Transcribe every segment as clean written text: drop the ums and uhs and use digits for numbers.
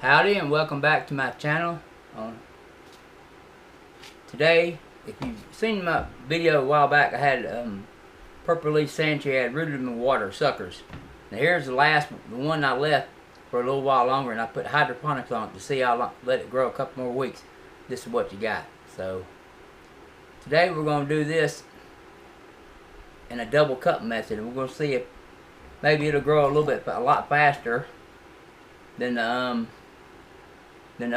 Howdy and welcome back to my channel. Today, if you've seen my video a while back, I had purple leaf Sandcherry. I had rooted them in water, suckers. Now here's the one I left for a little while longer, and I put hydroponics on it to see how long, let it grow a couple more weeks. This is what you got. So today we're going to do this in a double cup method, and we're going to see if maybe it'll grow a lot faster than the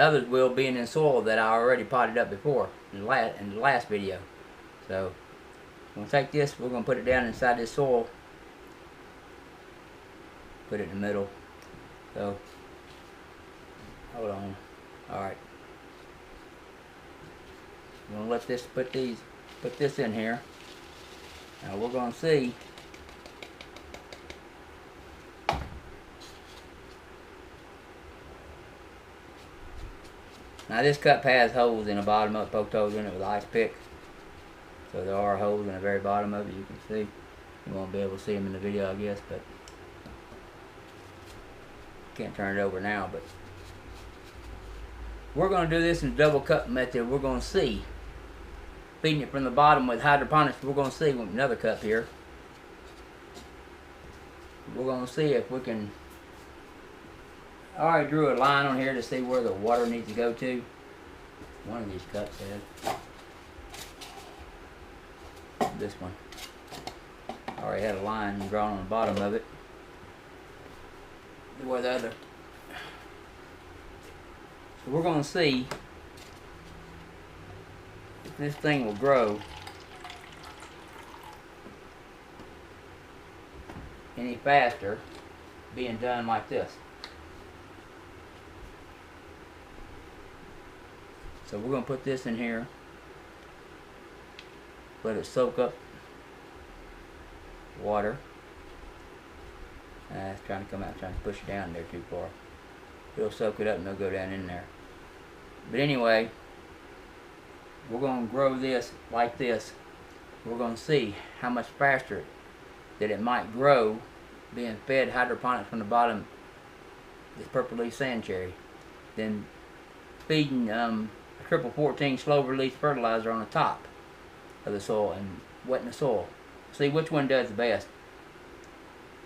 others will, being in soil that I already potted up before in the last video. So I'm going to take this, we're going to put it down inside this soil, put it in the middle. So hold on. Alright, I'm going to let this put this in here. Now we're going to see now. This cup has holes in the bottom of it, poked holes in it with an ice pick. So there are holes in the very bottom of it, you can see. You won't be able to see them in the video, I guess, but can't turn it over now. But we're going to do this in the double cup method. We're going to see, feeding it from the bottom with hydroponics, we're going to see with another cup here. We're going to see if we can. I already drew a line on here to see where the water needs to go to. One of these cups has. This one. I already had a line drawn on the bottom of it. Where the other. So we're going to see if this thing will grow any faster being done like this. So we're going to put this in here, let it soak up water. It's trying to come out, trying to push it down there too far. It'll soak it up and it'll go down in there. But anyway, we're going to grow this like this. We're going to see how much faster that it might grow being fed hydroponics from the bottom, this purple leaf Sandcherry, than feeding triple 14 slow release fertilizer on the top of the soil and wetting the soil. See which one does the best.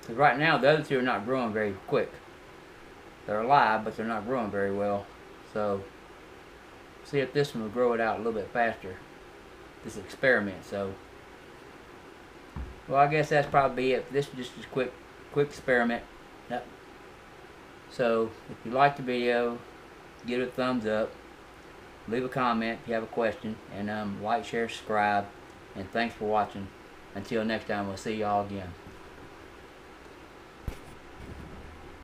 Because right now the other two are not growing very quick. They're alive, but they're not growing very well. So see if this one will grow it out a little bit faster. This experiment. So well, I guess that's probably it. This is just a quick experiment. Yep. So if you like the video, give it a thumbs up. Leave a comment if you have a question, and like, share, subscribe, and thanks for watching. Until next time, we'll see y'all again.